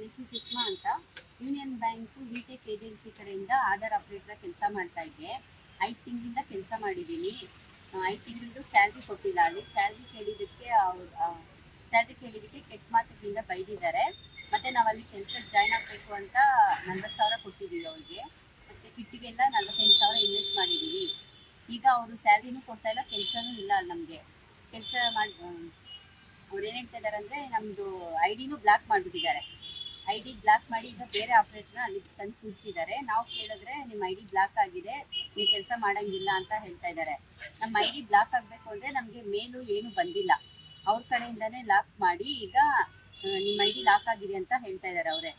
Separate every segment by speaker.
Speaker 1: ಹೆಸರು ಸುಷ್ಮಾ ಅಂತ. Union bank ವಿಟೆಕ್ agency ಕಡೆಯಿಂದ ಆಧಾರ್ ಆಪರೇಟರ್ ಕೆಲಸ ಮಾಡ್ತಾ ಇದ್ದೆ. 5 ತಿಂಗಳಿಂದ ಕೆಲಸ ಮಾಡಿದ್ದೀನಿ. 5 ತಿಂಗಳದ್ದು ಸ್ಯಾಲ್ರಿ ಕೊಟ್ಟಿಲ್ಲ. ಅಲ್ಲಿ ಸ್ಯಾಲ್ರಿ ಕೇಳಿದ್ದಕ್ಕೆ ಕೆಟ್ಟ ಮಾತುಗಳಿಂದ ಬೈದಿದ್ದಾರೆ. ಮತ್ತು ನಾವು ಅಲ್ಲಿ ಕೆಲಸಕ್ಕೆ ಜಾಯ್ನ್ ಆಗಬೇಕು ಅಂತ 40,000 ಕೊಟ್ಟಿದ್ದೀವಿ ಅವ್ರಿಗೆ. ಮತ್ತು ಕಿಟ್ಟಿಗೆಲ್ಲ 48,000 ಇನ್ವೆಸ್ಟ್ ಮಾಡಿದ್ದೀವಿ. ಈಗ ಅವರು ಸ್ಯಾಲ್ರಿನೂ ಕೊಡ್ತಾ ಇಲ್ಲ, ಕೆಲಸನೂ ಇಲ್ಲ ಅಲ್ಲಿ ನಮಗೆ. ಕೆಲಸ ಮಾಡಿ ಅವ್ರು ಏನು ಹೇಳ್ತಾ ಇದ್ದಾರೆ ಅಂದರೆ, ನಮ್ಮದು ID ಬ್ಲಾಕ್ ಮಾಡಿಬಿಟ್ಟಿದ್ದಾರೆ. ID ಬ್ಲಾಕ್ ಮಾಡಿ ಈಗ ಬೇರೆ ಆಪ್ರೇಟ್ರನ್ನ ಅಲ್ಲಿ ತಂದು ಕೂರಿಸಿದ್ದಾರೆ. ನಾವು ಕೇಳಿದ್ರೆ ನಿಮ್ಮ ID ಬ್ಲಾಕ್ ಆಗಿದೆ, ನೀವು ಕೆಲಸ ಮಾಡೋಂಗಿಲ್ಲ ಅಂತ ಹೇಳ್ತಾ ಇದ್ದಾರೆ. ನಮ್ಮ ID ಬ್ಲಾಕ್ ಆಗಬೇಕು ಅಂದರೆ ನಮಗೆ ಮೇಲು ಏನು ಬಂದಿಲ್ಲ, ಅವ್ರ ಕಡೆಯಿಂದನೇ ಲಾಕ್ ಮಾಡಿ ಈಗ ನಿಮ್ಮ ID ಲಾಕ್ ಆಗಿದೆ ಅಂತ ಹೇಳ್ತಾ ಇದ್ದಾರೆ ಅವರೇ.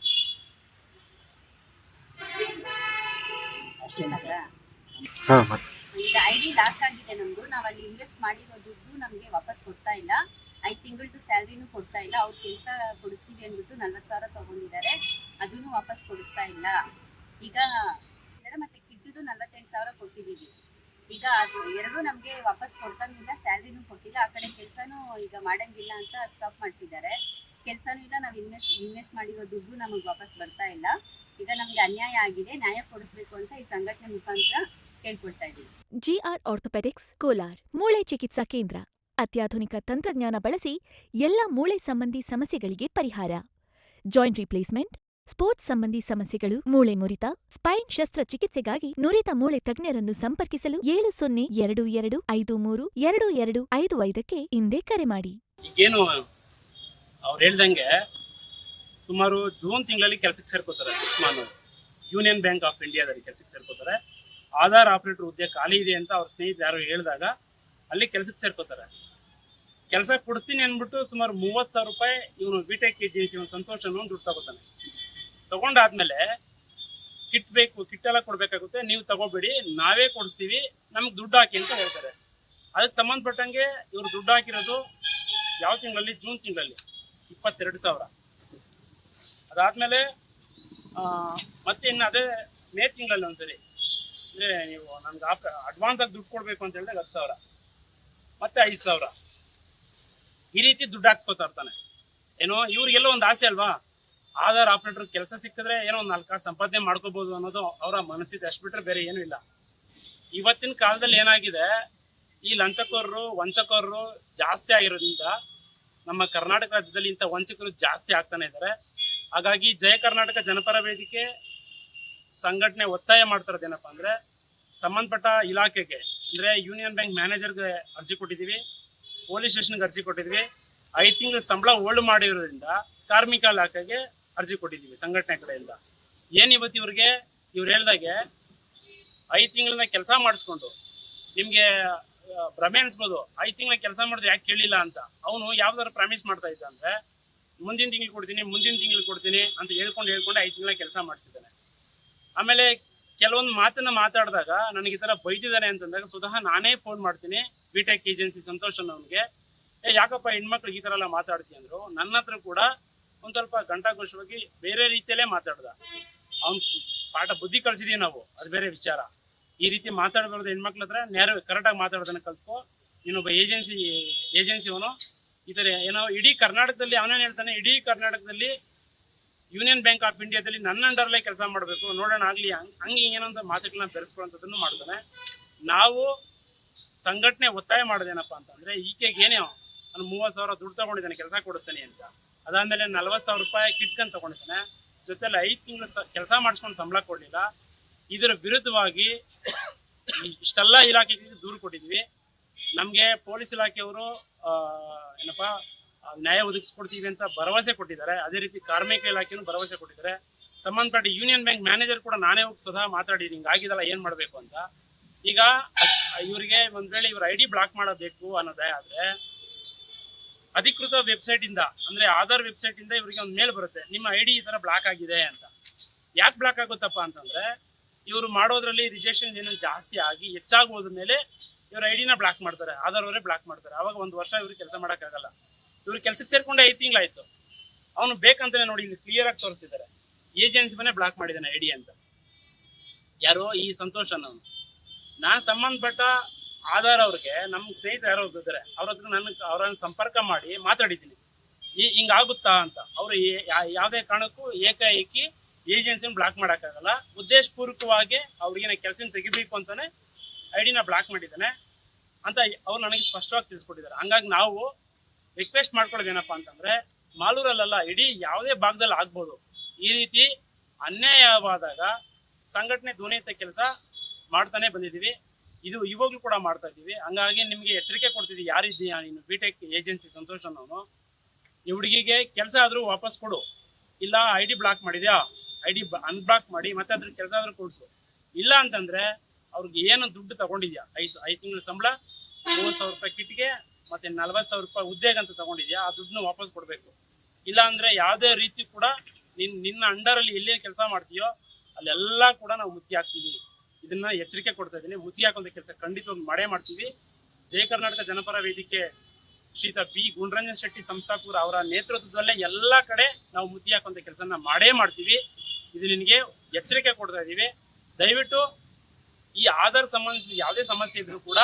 Speaker 1: ಈಗ ID ಲಾಕ್ ಆಗಿದೆ ನಮ್ಮದು. ನಾವು ಅಲ್ಲಿ ಇನ್ವೆಸ್ಟ್ ಮಾಡಿರೋ ದುಡ್ಡು ನಮಗೆ ವಾಪಸ್ ಕೊಡ್ತಾ ಇಲ್ಲ. 5 ತಿಂಗಳದ್ದು ಸ್ಯಾಲ್ರಿನೂ ಕೊಡ್ತಾ ಇಲ್ಲ. ಅವ್ರು ಕೆಲಸ ಕೊಡಿಸ್ತೀವಿ ಅಂದ್ಬಿಟ್ಟು 40,000 ತೊಗೊಂಡಿದ್ದಾರೆ, ಅದನ್ನು ವಾಪಸ್ ಕೊಡಿಸ್ತಾ ಇಲ್ಲ. ಈಗ ಮತ್ತೆ ಕಿಟ್ಟಿದ್ದು 48,000 ಕೊಟ್ಟಿದ್ದೀವಿ. ಈಗ ಅದು ಎರಡೂ ನಮಗೆ ವಾಪಸ್ ಕೊಡ್ತಾನಿಲ್ಲ, ಸ್ಯಾಲ್ರಿನೂ ಕೊಟ್ಟಿಲ್ಲ. ಆ ಕಡೆ ಕೆಲಸನೂ ಈಗ ಮಾಡೋಂಗಿಲ್ಲ ಅಂತ ಸ್ಟಾಪ್ ಮಾಡಿಸಿದ್ದಾರೆ. ಕೆಲಸನೂ ಇಲ್ಲ, ನಾವು ಇನ್ವೆಸ್ಟ್ ಮಾಡಿರೋ ದುಡ್ಡು ನಮಗೆ ವಾಪಸ್ ಬರ್ತಾ ಇಲ್ಲ. ಈಗ ನಮಗೆ ಅನ್ಯಾಯ ಆಗಿದೆ, ನ್ಯಾಯ ಕೊಡಿಸ್ಬೇಕು ಅಂತ ಈ ಸಂಘಟನೆ ಮುಖಾಂತರ ಕೇಳ್ಕೊಳ್ತಾ ಇದ್ದೀವಿ.
Speaker 2: GR ಆರ್ಥೋಪೆಡಿಕ್ಸ್ ಕೋಲಾರ್ ಮೂಳೆ ಚಿಕಿತ್ಸಾ ಕೇಂದ್ರ. ಅತ್ಯಾಧುನಿಕ ತಂತ್ರಜ್ಞಾನ ಬಳಸಿ ಎಲ್ಲ ಮೂಳೆ ಸಂಬಂಧಿ ಸಮಸ್ಯೆಗಳಿಗೆ ಪರಿಹಾರ. ಜಾಯಿಂಟ್ ರಿಪ್ಲೇಸ್ಮೆಂಟ್, ಸ್ಪೋರ್ಟ್ಸ್ ಸಂಬಂಧಿ ಸಮಸ್ಯೆಗಳು, ಮೂಳೆ ಮುರಿತ, ಸ್ಪೈನ್ ಶಸ್ತ್ರಚಿಕಿತ್ಸೆಗಾಗಿ ನುರಿತ ಮೂಳೆ ತಜ್ಞರನ್ನು ಸಂಪರ್ಕಿಸಲು 7022523255ಕ್ಕೆ ಹಿಂದೆ ಕರೆ ಮಾಡಿ.
Speaker 3: ಈಗೇನು ಅವ್ರು ಹೇಳ್ದಂಗೆ ಸುಮಾರು ಜೂನ್ ತಿಂಗಳಲ್ಲಿ ಕೆಲಸಕ್ಕೆ ಸೇರ್ಕೋತಾರೆ. ಸುಷ್ಮಾನು ಯೂನಿಯನ್ ಬ್ಯಾಂಕ್ ಆಫ್ ಇಂಡಿಯಾದಲ್ಲಿ ಕೆಲಸಕ್ಕೆ ಸೇರ್ಕೋತಾರೆ. ಆಧಾರ್ ಆಪರೇಟರ್ ಹುದ್ದೆ ಖಾಲಿ ಇದೆ ಅಂತ ಅವ್ರ ಸ್ನೇಹಿತರು ಯಾರು ಹೇಳಿದಾಗ ಅಲ್ಲಿ ಕೆಲಸಕ್ಕೆ ಸೇರ್ಕೋತಾರೆ. ಕೆಲಸ ಕೊಡಿಸ್ತೀನಿ ಅಂದ್ಬಿಟ್ಟು ಸುಮಾರು 30,000 ರೂಪಾಯಿ ಇವನು ವಿಟೆಕ್ ಏಜೆನ್ಸಿ ಸಂತೋಷ ದುಡ್ಡು ತಗೋತಾನೆ. ತಗೊಂಡಾದ್ಮೇಲೆ ಕಿಟ್ ಬೇಕು, ಕಿಟ್ಟೆಲ್ಲ ಕೊಡ್ಬೇಕಾಗುತ್ತೆ, ನೀವು ತಗೋಬೇಡಿ, ನಾವೇ ಕೊಡಿಸ್ತೀವಿ, ನಮ್ಗೆ ದುಡ್ಡು ಹಾಕಿ ಅಂತ ಹೇಳ್ತಾರೆ. ಅದಕ್ಕೆ ಸಂಬಂಧಪಟ್ಟಂಗೆ ಇವರು ದುಡ್ಡು ಹಾಕಿರೋದು ಯಾವ ತಿಂಗಳಲ್ಲಿ? ಜೂನ್ ತಿಂಗಳಲ್ಲಿ 22,000. ಅದಾದಮೇಲೆ ಮತ್ತೆ ಇನ್ನು ಅದೇ ಮೇ ತಿಂಗಳಲ್ಲಿ ಒಂದ್ಸರಿ ಅಂದರೆ ನೀವು ನನಗೆ ಅಡ್ವಾನ್ಸ್ ಆಗಿ ದುಡ್ಡು ಕೊಡಬೇಕು ಅಂತ ಹೇಳಿದಾಗ 10,000, ಮತ್ತೆ 5,000 ಈ ರೀತಿ ದುಡ್ಡು ಹಾಕ್ಸ್ಕೊತಾ ಇರ್ತಾನೆ. ಏನೋ ಇವ್ರಿಗೆಲ್ಲೋ ಒಂದು ಆಸೆ ಅಲ್ವಾ, ಆಧಾರ್ ಆಪರೇಟರ್ ಕೆಲಸ ಸಿಕ್ಕಿದ್ರೆ ಏನೋ ಒಂದು 4 ಕಾಸು ಸಂಪಾದನೆ ಮಾಡ್ಕೋಬೋದು ಅನ್ನೋದು ಅವರ ಮನಸ್ಥಿತಿ. ಅಷ್ಟು ಬಿಟ್ಟರೆ ಬೇರೆ ಏನೂ ಇಲ್ಲ. ಇವತ್ತಿನ ಕಾಲದಲ್ಲಿ ಏನಾಗಿದೆ, ಈ ಲಂಚಕೋರರು ವಂಚಕೋರರು ಜಾಸ್ತಿ ಆಗಿರೋದ್ರಿಂದ ನಮ್ಮ ಕರ್ನಾಟಕ ರಾಜ್ಯದಲ್ಲಿ ಇಂಥ ವಂಚಕರು ಜಾಸ್ತಿ ಆಗ್ತಾನೆ ಇದ್ದಾರೆ. ಹಾಗಾಗಿ ಜಯ ಕರ್ನಾಟಕ ಜನಪರ ವೇದಿಕೆ ಸಂಘಟನೆ ಒತ್ತಾಯ ಮಾಡ್ತಿರೋದೇನಪ್ಪ ಅಂದರೆ, ಸಂಬಂಧಪಟ್ಟ ಇಲಾಖೆಗೆ ಅಂದರೆ ಯೂನಿಯನ್ ಬ್ಯಾಂಕ್ ಮ್ಯಾನೇಜರ್ಗೆ ಅರ್ಜಿ ಕೊಟ್ಟಿದ್ದೀವಿ, ಪೊಲೀಸ್ ಸ್ಟೇಷನ್ಗೆ ಅರ್ಜಿ ಕೊಟ್ಟಿದ್ವಿ, 5 ತಿಂಗಳ ಸಂಬಳ ಹೋಲ್ಡ್ ಮಾಡಿರೋದ್ರಿಂದ ಕಾರ್ಮಿಕ ಇಲಾಖೆಗೆ ಅರ್ಜಿ ಕೊಟ್ಟಿದ್ದೀವಿ ಸಂಘಟನೆ ಕಡೆಯಿಂದ. ಏನು ಇವತ್ತು ಇವ್ರು ಹೇಳ್ದಾಗೆ 5 ತಿಂಗಳಿಂದ ಕೆಲಸ ಮಾಡಿಸ್ಕೊಂಡು ನಿಮಗೆ ಭ್ರಮೆ ಅನಿಸ್ಬೋದು, 5 ತಿಂಗಳ ಕೆಲಸ ಮಾಡಿದ್ರೆ ಯಾಕೆ ಕೇಳಿಲ್ಲ ಅಂತ. ಅವನು ಯಾವ್ದಾದ್ರು ಪ್ರಾಮಿಸ್ ಮಾಡ್ತಾ ಇದ್ದ ಅಂದರೆ ಮುಂದಿನ ತಿಂಗಳು ಕೊಡ್ತೀನಿ ಅಂತ ಹೇಳ್ಕೊಂಡು 5 ತಿಂಗಳ ಕೆಲಸ ಮಾಡಿಸಿದ್ದಾನೆ. ಆಮೇಲೆ ಕೆಲವೊಂದು ಮಾತನ್ನ ಮಾತಾಡಿದಾಗ ನನಗೆ ಈ ಥರ ಬೈದಿದ್ದಾನೆ ಅಂತಂದಾಗ ಸ್ವತಃ ನಾನೇ ಫೋನ್ ಮಾಡ್ತೀನಿ ವಿಟೆಕ್ ಏಜೆನ್ಸಿ ಸಂತೋಷನ್ ಅವನಿಗೆ, ಯಾಕಪ್ಪ ಹೆಣ್ಮಕ್ಳಿಗೆ ಈ ಥರ ಎಲ್ಲ ಮಾತಾಡ್ತೀನಿ ಅಂದರು. ನನ್ನ ಹತ್ರ ಕೂಡ ಒಂದು ಸ್ವಲ್ಪ ಗಂಟಾಘೋಷವಾಗಿ ಬೇರೆ ರೀತಿಯಲ್ಲೇ ಮಾತಾಡ್ದ. ಅವ್ನು ಪಾಠ ಬುದ್ಧಿ ಕಳಿಸಿದೀವಿ ನಾವು, ಅದು ಬೇರೆ ವಿಚಾರ. ಈ ರೀತಿ ಮಾತಾಡಬಾರ್ದು ಹೆಣ್ಮಕ್ಳ ಹತ್ರ, ಕರೆಕ್ಟಾಗಿ ಮಾತಾಡೋದನ್ನ ಕಲ್ತ್ಕೊ. ಇನ್ನೊಬ್ಬ ಏಜೆನ್ಸಿಯವನು ಈ ಥರ ಏನೋ ಇಡೀ ಕರ್ನಾಟಕದಲ್ಲಿ ಅವನೇನು ಹೇಳ್ತಾನೆ, ಇಡೀ ಕರ್ನಾಟಕದಲ್ಲಿ ಯೂನಿಯನ್ ಬ್ಯಾಂಕ್ ಆಫ್ ಇಂಡಿಯಾದಲ್ಲಿ ನನ್ನ ಅಂಡರ್ಲೇ ಕೆಲಸ ಮಾಡಬೇಕು, ನೋಡೋಣ ಆಗಲಿ, ಹಂಗೆ ಏನೋ ಮಾತುಗಳನ್ನ ಬೆರೆಸ್ಕೊಳ್ಳೋಂಥದ್ದನ್ನು ಮಾಡ್ತಾನೆ. ನಾವು ಸಂಘಟನೆ ಒತ್ತಾಯ ಮಾಡೋದೇನಪ್ಪ ಅಂತಂದರೆ, ಈಕೆಗೆ ಏನೇ ನಾನು 30,000 ದುಡ್ಡು ತೊಗೊಂಡಿದ್ದಾನೆ ಕೆಲಸ ಕೊಡಿಸ್ತಾನೆ ಅಂತ, ಅದಾದಮೇಲೆ 40,000 ರೂಪಾಯಿ ಕಿಟ್ಕನ್ ತೊಗೊಂಡಿದ್ದಾನೆ, ಜೊತೆಲಿ 5 ತಿಂಗಳು ಕೆಲಸ ಮಾಡಿಸ್ಕೊಂಡು ಸಂಬಳ ಕೊಡಲಿಲ್ಲ. ಇದರ ವಿರುದ್ಧವಾಗಿ ಇಷ್ಟೆಲ್ಲ ಇಲಾಖೆಗಳಿಗೆ ದೂರು ಕೊಟ್ಟಿದ್ವಿ. ನಮಗೆ ಪೊಲೀಸ್ ಇಲಾಖೆಯವರು ನ್ಯಾಯ ಒದಗಿಸ್ಕೊಡ್ತೀವಿ ಅಂತ ಭರವಸೆ ಕೊಟ್ಟಿದ್ದಾರೆ. ಅದೇ ರೀತಿ ಕಾರ್ಮಿಕ ಇಲಾಖೆಯೂ ಭರವಸೆ ಕೊಟ್ಟಿದ್ದಾರೆ. ಸಂಬಂಧಪಟ್ಟ ಯೂನಿಯನ್ ಬ್ಯಾಂಕ್ ಮ್ಯಾನೇಜರ್ ಕೂಡ ನಾನೇ ಹೋಗಿ ಸ್ವತಃ ಮಾತಾಡಿದ್ದೀನಿ, ಹಿಂಗಾಗಿದಲ್ಲ ಏನು ಮಾಡಬೇಕು ಅಂತ. ಈಗ ಇವರಿಗೆ ಒಂದು ವೇಳೆ ಇವ್ರ ID ಬ್ಲಾಕ್ ಮಾಡಬೇಕು ಅನ್ನೋದೇ ಆದರೆ ಅಧಿಕೃತ ವೆಬ್ಸೈಟಿಂದ ಅಂದರೆ ಆಧಾರ್ ವೆಬ್ಸೈಟಿಂದ ಇವರಿಗೆ ಒಂದು ಮೇಲ್ ಬರುತ್ತೆ, ನಿಮ್ಮ ID ಈ ಥರ ಬ್ಲಾಕ್ ಆಗಿದೆ ಅಂತ. ಯಾಕೆ ಬ್ಲಾಕ್ ಆಗುತ್ತಪ್ಪ ಅಂತಂದರೆ, ಇವರು ಮಾಡೋದ್ರಲ್ಲಿ ರಿಜೆಕ್ಷನ್ ಏನೋ ಜಾಸ್ತಿ ಆಗಿ ಹೆಚ್ಚಾಗಿ ಹೋದ ಮೇಲೆ ಇವ್ರ ID ಬ್ಲಾಕ್ ಮಾಡ್ತಾರೆ, ಆಧಾರವರೇ ಬ್ಲಾಕ್ ಮಾಡ್ತಾರೆ. ಆವಾಗ 1 ವರ್ಷ ಇವ್ರಿಗೆ ಕೆಲಸ ಮಾಡೋಕ್ಕಾಗಲ್ಲ. ಇವ್ರು ಕೆಲಸಕ್ಕೆ ಸೇರ್ಕೊಂಡೆ 5 ತಿಂಗಳಾಯಿತು. ಅವನು ಬೇಕಂತಾನೆ ನೋಡಿ ಇಲ್ಲಿ ಕ್ಲಿಯರಾಗಿ ತೋರಿಸ್ತಿದ್ದಾರೆ, ಏಜೆನ್ಸಿನೇ ಬ್ಲಾಕ್ ಮಾಡಿದ್ದಾನೆ ID ಅಂತ. ಯಾರೋ ಈ ಸಂತೋಷ್ ಅನ್ನೋನು. ನಾನು ಸಂಬಂಧಪಟ್ಟ ಆಧಾರ್ ಅವ್ರಿಗೆ ನಮ್ಮ ಸ್ನೇಹಿತರು ಯಾರೋ ಇದ್ದಾರೆ, ಅವ್ರ ಹತ್ರ ಅವ್ರನ್ನ ಸಂಪರ್ಕ ಮಾಡಿ ಮಾತಾಡಿದ್ದೀನಿ. ಹಿಂಗಾಗುತ್ತಾ ಅಂತ. ಅವರು ಯಾವುದೇ ಕಾರಣಕ್ಕೂ ಏಕಾಏಕಿ ಏಜೆನ್ಸಿನ ಬ್ಲಾಕ್ ಮಾಡೋಕ್ಕಾಗಲ್ಲ. ಉದ್ದೇಶಪೂರ್ವಕವಾಗಿ ಅವ್ರಿಗೆ ಕೆಲಸ ತೆಗಿಬೇಕು ಅಂತಾನೆ ಐಡಿನ ಬ್ಲಾಕ್ ಮಾಡಿದ್ದಾನೆ ಅಂತ ಅವ್ರು ನನಗೆ ಸ್ಪಷ್ಟವಾಗಿ ತಿಳಿಸ್ಕೊಟ್ಟಿದ್ದಾರೆ. ಹಂಗಾಗಿ ನಾವು ರಿಕ್ವೆಸ್ಟ್ ಮಾಡ್ಕೊಳ್ಳೋದೇನಪ್ಪ ಅಂತಂದ್ರೆ, ಮಾಲೂರಲ್ಲ ಇಡೀ ಯಾವುದೇ ಭಾಗದಲ್ಲಿ ಆಗ್ಬೋದು, ಈ ರೀತಿ ಅನ್ಯಾಯವಾದಾಗ ಸಂಘಟನೆ ಧ್ವನಿ ಎತ್ತ ಕೆಲಸ ಮಾಡ್ತಾನೆ ಬಂದಿದ್ದೀವಿ. ಇದು ಇವಾಗಲೂ ಕೂಡ ಮಾಡ್ತಾ ಇದ್ದೀವಿ. ಹಂಗಾಗಿ ನಿಮಗೆ ಎಚ್ಚರಿಕೆ ಕೊಡ್ತಿದ್ದೀವಿ, ಯಾರಿದ್ದೀಯಾ ನೀನು ಬಿಟೆಕ್ ಏಜೆನ್ಸಿ ಸಂತೋಷ್ ಅನ್ನೋನು, ಈ ಹುಡುಗಿಗೆ ಕೆಲಸ ಆದರೂ ವಾಪಸ್ ಕೊಡು, ಇಲ್ಲ ಐ ಡಿ ಬ್ಲಾಕ್ ಮಾಡಿದ್ಯಾ ಐ ಡಿ ಅನ್ಬ್ಲಾಕ್ ಮಾಡಿ ಮತ್ತೆ ಅದ್ರ ಕೆಲಸ ಆದ್ರೂ ಕೊಡಿಸು. ಇಲ್ಲ ಅಂತಂದ್ರೆ ಅವ್ರಿಗೆ ಏನು ದುಡ್ಡು ತಗೊಂಡಿದ್ಯಾ, 5 ತಿಂಗಳ ಸಂಬಳ, 30,000 ರೂಪಾಯಿ ಕಿಟ್ಗೆ ಮತ್ತೆ 40,000 ರೂಪಾಯಿ ಉದ್ಯೋಗ ಅಂತ ತಗೊಂಡಿದ್ಯಾ, ಆ ದುಡ್ಡನ್ನು ವಾಪಸ್ ಕೊಡಬೇಕು. ಇಲ್ಲ ಅಂದ್ರೆ ಯಾವುದೇ ರೀತಿ ಕೂಡ ನಿನ್ನ ಅಂಡರಲ್ಲಿ ಎಲ್ಲಿ ಕೆಲಸ ಮಾಡ್ತೀಯೋ ಅಲ್ಲೆಲ್ಲ ಕೂಡ ನಾವು ಮುತ್ತಿ ಹಾಕ್ತೀವಿ. ಇದನ್ನ ಎಚ್ಚರಿಕೆ ಕೊಡ್ತಾ ಇದ್ದೀನಿ. ಮುತ್ತಿ ಹಾಕುವಂಥ ಕೆಲಸ ಖಂಡಿತವಾಗಿ ಮಾಡೇ ಮಾಡ್ತೀವಿ. ಜಯ ಕರ್ನಾಟಕ ಜನಪರ ವೇದಿಕೆ ಶ್ರೀತ ಬಿ ಗುಣರಂಜನ್ ಶೆಟ್ಟಿ ಸಂಸ್ಥಾಪಕರು ಅವರ ನೇತೃತ್ವದಲ್ಲೇ ಎಲ್ಲ ಕಡೆ ನಾವು ಮುತ್ತಿ ಹಾಕುವಂಥ ಕೆಲಸನ ಮಾಡೇ ಮಾಡ್ತೀವಿ. ಇದು ನಿನಗೆ ಎಚ್ಚರಿಕೆ ಕೊಡ್ತಾ ಇದ್ದೀವಿ. ದಯವಿಟ್ಟು ಈ ಆಧಾರ್ ಸಂಬಂಧಿಸಿದ ಯಾವುದೇ ಸಮಸ್ಯೆ ಇದ್ರೂ ಕೂಡ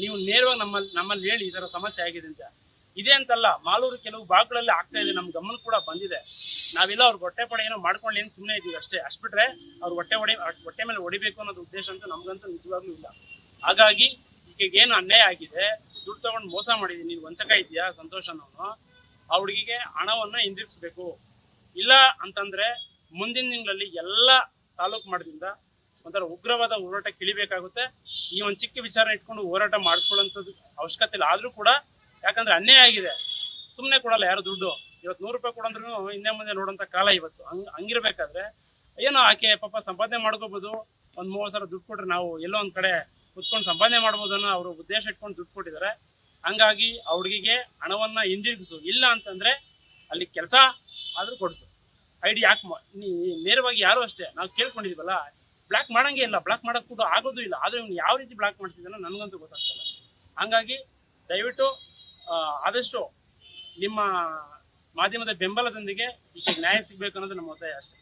Speaker 3: ನೀವು ನೇರವಾಗಿ ನಮ್ಮಲ್ಲಿ ಹೇಳಿ ಈ ಥರ ಸಮಸ್ಯೆ ಆಗಿದೆ ಅಂತ. ಇದೇ ಅಂತಲ್ಲ, ಮಾಲೂರು ಕೆಲವು ಭಾಗಗಳಲ್ಲಿ ಆಗ್ತಾ ಇದೆ, ನಮ್ಮ ಗಮನ ಕೂಡ ಬಂದಿದೆ. ನಾವೆಲ್ಲ ಅವ್ರಿಗೆ ಹೊಟ್ಟೆ ಪಡೆ ಏನೋ ಮಾಡ್ಕೊಂಡು ಏನು ಸುಮ್ಮನೆ ಇದ್ದೀವಿ ಅಷ್ಟೇ. ಅಷ್ಟು ಬಿಟ್ರೆ ಅವ್ರು ಹೊಟ್ಟೆ ಮೇಲೆ ಹೊಡಿಬೇಕು ಅನ್ನೋದು ಉದ್ದೇಶ ಅಂತ ನಮ್ಗಂತೂ ನಿಜವಾಗ್ಲೂ ಇಲ್ಲ. ಹಾಗಾಗಿ ಈಗ ಏನು ಅನ್ಯಾಯ ಆಗಿದೆ, ದುಡ್ಡು ತಗೊಂಡು ಮೋಸ ಮಾಡಿದ್ದೀನಿ, ನೀನು ವಂಚಕ ಇದೆಯಾ ಸಂತೋಷ್ ಅನ್ನೋನು, ಆ ಹುಡುಗಿಗೆ ಹಣವನ್ನು ಹಿಂದಿರುಗಿಸ್ಬೇಕು. ಇಲ್ಲ ಅಂತಂದ್ರೆ ಮುಂದಿನ ತಿಂಗಳಲ್ಲಿ ಎಲ್ಲ ತಾಲೂಕು ಮಟ್ಟದಿಂದ ಒಂಥರ ಉಗ್ರವಾದ ಹೋರಾಟ ಕಿಳಿಬೇಕಾಗುತ್ತೆ. ಈ ಒಂದು ಚಿಕ್ಕ ವಿಚಾರ ಇಟ್ಕೊಂಡು ಹೋರಾಟ ಮಾಡಿಸ್ಕೊಳ್ಳೋಂಥದ್ದು ಅವಶ್ಯಕತೆ ಇಲ್ಲ. ಆದರೂ ಕೂಡ ಯಾಕಂದ್ರೆ ಅನ್ಯಾಯ ಆಗಿದೆ, ಸುಮ್ಮನೆ ಕೊಡಲ್ಲ ಯಾರು ದುಡ್ಡು. ಇವತ್ತು 100 ರೂಪಾಯಿ ಕೊಡಂದ್ರೂ ಹಿಂದೆ ಮುಂದೆ ನೋಡೋಂಥ ಕಾಲ ಇವತ್ತು. ಹಂಗಿರ್ಬೇಕಾದ್ರೆ ಏನೋ ಆಕೆ ಪಾಪ ಸಂಪಾದನೆ ಮಾಡ್ಕೋಬೋದು, ಒಂದು 30,000 ದುಡ್ಡು ಕೊಟ್ರೆ ನಾವು ಎಲ್ಲೋ ಒಂದು ಕಡೆ ಕುತ್ಕೊಂಡು ಸಂಪಾದನೆ ಮಾಡ್ಬೋದು ಅನ್ನೋ ಅವರು ಉದ್ದೇಶ ಇಟ್ಕೊಂಡು ದುಡ್ಡು ಕೊಟ್ಟಿದ್ದಾರೆ. ಹಂಗಾಗಿ ಆ ಹುಡುಗಿಗೆ ಹಣವನ್ನು ಹಿಂದಿರುಗಿಸು. ಇಲ್ಲ ಅಂತಂದ್ರೆ ಅಲ್ಲಿ ಕೆಲಸ ಆದರೂ ಕೊಡಿಸು. ಐಡಿ ಯಾಕೆ ನೇರವಾಗಿ ಯಾರು ಅಷ್ಟೇ ನಾವು ಕೇಳ್ಕೊಂಡಿದ್ದೀವಲ್ಲ, ಬ್ಲಾಕ್ ಮಾಡೋಂಗೇ ಇಲ್ಲ, ಬ್ಲಾಕ್ ಮಾಡೋಕ್ಕೆ ಕೂಡ ಆಗೋದು ಇಲ್ಲ. ಆದರೆ ಇವ್ನು ಯಾವ ರೀತಿ ಬ್ಲಾಕ್ ಮಾಡಿಸಿದಾನೋ ನನಗಂತೂ ಗೊತ್ತಾಗ್ತಲ್ಲ. ಹಂಗಾಗಿ ದಯವಿಟ್ಟು ಆದಷ್ಟು ನಿಮ್ಮ ಮಾಧ್ಯಮದ ಬೆಂಬಲದೊಂದಿಗೆ ಈಗ ನ್ಯಾಯ ಸಿಗಬೇಕು ಅನ್ನೋದು ನಮ್ಮ ಒತ್ತಾಯ ಅಷ್ಟೇ.